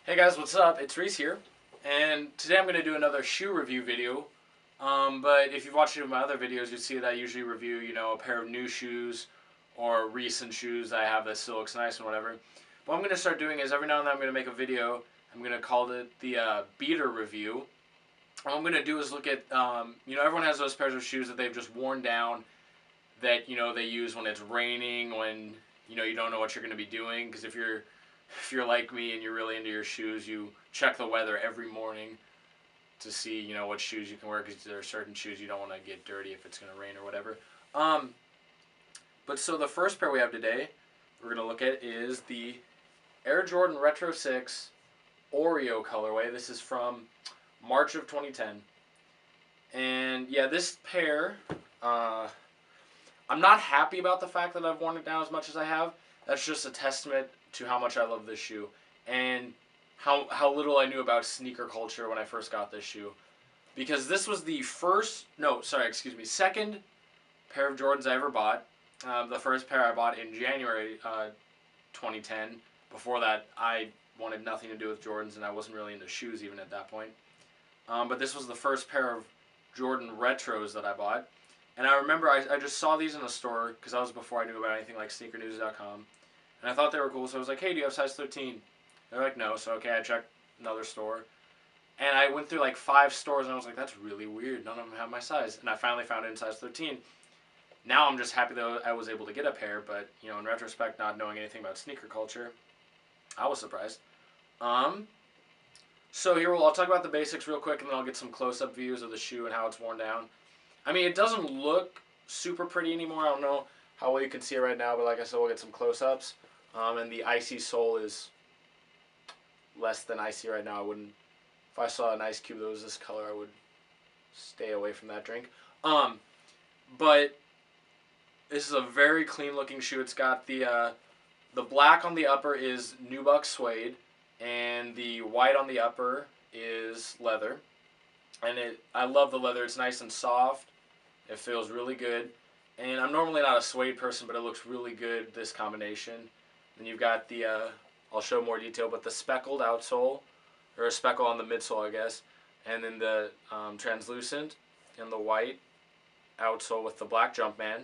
Hey guys, what's up? It's Reese here, and today I'm going to do another shoe review video. But if you've watched any of my other videos, you'd see that I usually review, a pair of new shoes or recent shoes that I have that still looks nice and whatever. What I'm going to start doing is every now and then I'm going to make a video. I'm going to call it the beater review. What I'm going to do is look at, everyone has those pairs of shoes that they've just worn down that, they use when it's raining, when, you don't know what you're going to be doing. Because if you're like me and you're really into your shoes, you check the weather every morning to see, what shoes you can wear, because there are certain shoes you don't want to get dirty if it's going to rain or whatever. But so the first pair we have today, we're going to look at is the Air Jordan Retro 6 Oreo colorway. This is from March of 2010. And yeah, this pair, I'm not happy about the fact that I've worn it down as much as I have. That's just a testament to how much I love this shoe and how little I knew about sneaker culture when I first got this shoe. Because this was the second pair of Jordans I ever bought. The first pair I bought in January 2010. Before that, I wanted nothing to do with Jordans, and I wasn't really into shoes even at that point. But this was the first pair of Jordan Retros that I bought. And I remember I just saw these in the store, because that was before I knew about anything like sneakernews.com. And I thought they were cool, so I was like, hey, do you have size 13? They're like, no. So, okay, I checked another store. And I went through like 5 stores, and I was like, that's really weird. None of them have my size. And I finally found it in size 13. Now I'm just happy that I was able to get a pair, but, in retrospect, not knowing anything about sneaker culture, I was surprised. So here, I'll talk about the basics real quick, and then I'll get some close-up views of the shoe and how it's worn down. I mean, it doesn't look super pretty anymore. I don't know how well you can see it right now, but like I said, we'll get some close-ups. And the icy sole is less than icy right now. If I saw an ice cube that was this color, I would stay away from that drink. But this is a very clean looking shoe. It's got the black on the upper is nubuck suede, and the white on the upper is leather. And I love the leather. It's nice and soft. It feels really good. And I'm normally not a suede person, but it looks really good, this combination. And you've got the, I'll show more detail, but the speckled outsole, or a speckle on the midsole, I guess. And then the translucent and the white outsole with the black Jumpman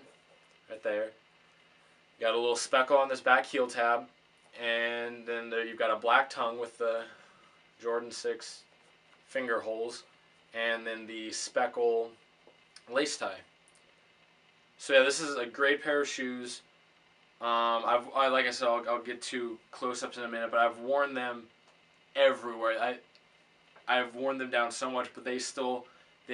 right there. You got a little speckle on this back heel tab. And then there you've got a black tongue with the Jordan 6 finger holes. And then the speckle lace tie. So yeah, this is a great pair of shoes. Like I said, I'll get to close-ups in a minute, but I've worn them everywhere. I've worn them down so much, but they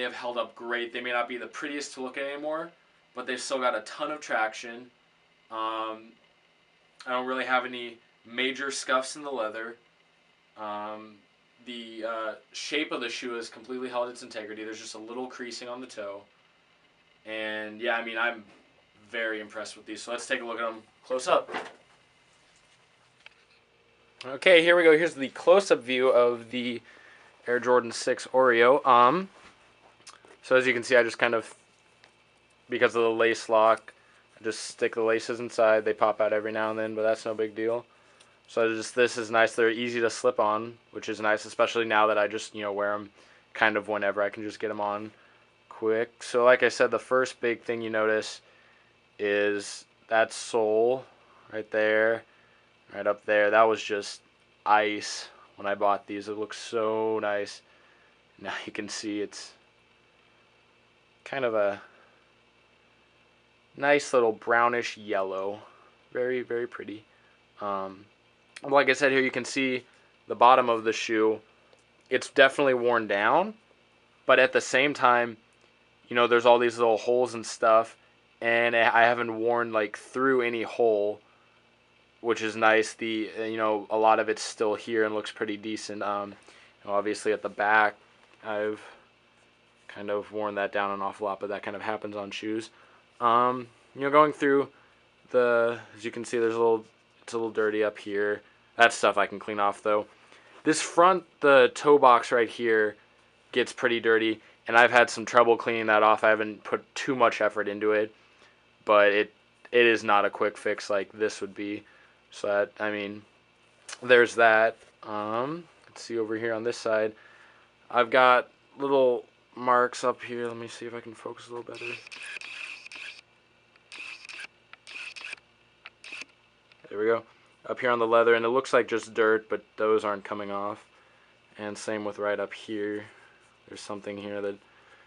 have held up great. They may not be the prettiest to look at anymore, but they've still got a ton of traction. I don't really have any major scuffs in the leather. The shape of the shoe has completely held its integrity. There's just a little creasing on the toe. And yeah, I mean, I'm very impressed with these. So let's take a look at them close up. Okay, here we go. Here's the close-up view of the Air Jordan 6 Oreo. So as you can see, I just kind of, because of the lace lock, I just stick the laces inside. They pop out every now and then, but that's no big deal. So this is nice. They're easy to slip on, which is nice, especially now that I just, wear them kind of whenever. I can just get them on quick. So like I said, the first big thing you notice is that sole right there, right up there. That was just ice when I bought these. It looks so nice. Now you can see it's kind of a nice little brownish yellow. Very, very pretty. Like I said, here you can see the bottom of the shoe. It's definitely worn down, but at the same time, there's all these little holes and stuff, and I haven't worn like through any hole, which is nice. A lot of it's still here and looks pretty decent. Obviously at the back, I've kind of worn that down an awful lot, but that kind of happens on shoes. Going through as you can see, it's a little dirty up here. That stuff I can clean off though. This front, the toe box right here, gets pretty dirty, and I've had some trouble cleaning that off. I haven't put too much effort into it, but it is not a quick fix like this would be. So that, I mean, there's that. see over here on this side, I've got little marks up here. Let me see if I can focus a little better. There we go. Up here on the leather, and it looks like just dirt, but those aren't coming off. And same with right up here. There's something here that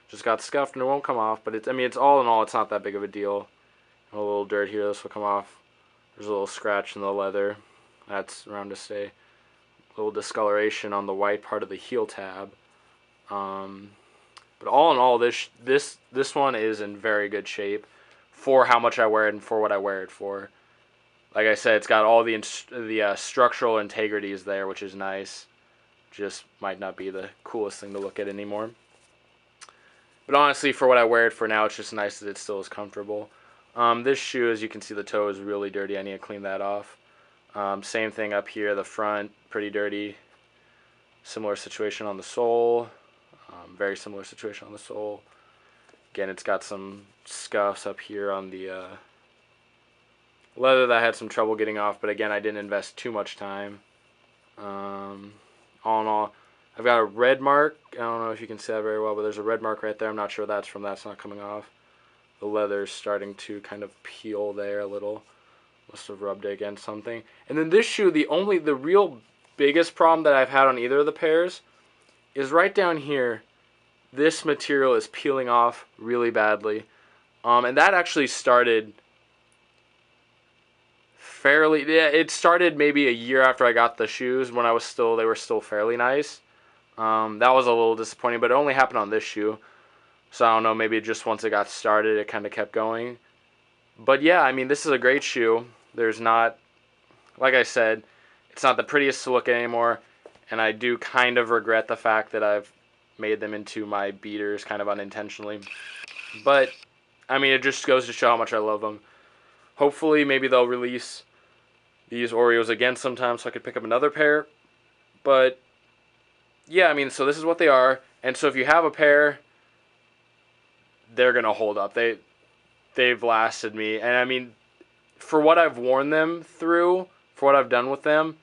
just got scuffed and it won't come off, but it's, I mean, it's all in all, it's not that big of a deal. A little dirt here, this will come off. There's a little scratch in the leather. That's around to stay. A little discoloration on the white part of the heel tab. But all in all, this one is in very good shape for how much I wear it and for what I wear it for. Like I said, it's got all the structural integrities there, which is nice. Just might not be the coolest thing to look at anymore. But honestly, for what I wear it for now, it's just nice that it still is comfortable. This shoe, as you can see, the toe is really dirty. I need to clean that off. Same thing up here, the front, pretty dirty. Similar situation on the sole. Very similar situation on the sole. Again, it's got some scuffs up here on the leather that I had some trouble getting off, but again, I didn't invest too much time. All in all, I've got a red mark. I don't know if you can see that very well, but there's a red mark right there. I'm not sure what that's from. That's not coming off. The leather's starting to kind of peel there a little. Must have rubbed it against something. And then this shoe, the real biggest problem that I've had on either of the pairs is right down here. This material is peeling off really badly. And that actually started it started maybe a year after I got the shoes, when they were still fairly nice. That was a little disappointing, but it only happened on this shoe. So I don't know, maybe just once it got started, it kind of kept going. But yeah, I mean, this is a great shoe. There's not, like I said, it's not the prettiest to look at anymore, and I do kind of regret the fact that I've made them into my beaters kind of unintentionally. But, I mean, it just goes to show how much I love them. Hopefully, maybe they'll release these Oreos again sometime so I could pick up another pair. But, yeah, I mean, so this is what they are. And so if you have a pair, they're going to hold up. They've lasted me. And, I mean, for what I've worn them through, for what I've done with them,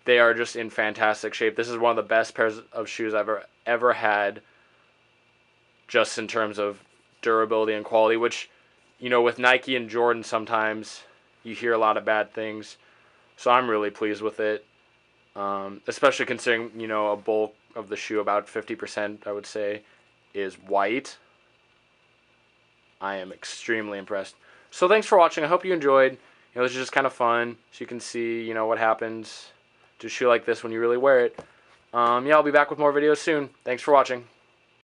they are just in fantastic shape. This is one of the best pairs of shoes I've ever had, just in terms of durability and quality, which, you know, with Nike and Jordan sometimes you hear a lot of bad things. So I'm really pleased with it, especially considering, you know, a bulk of the shoe, about 50%, I would say, is white. I am extremely impressed. So thanks for watching. I hope you enjoyed. You know, this is just kind of fun, so you can see, you know, what happens to a shoe like this when you really wear it. Yeah, I'll be back with more videos soon. Thanks for watching.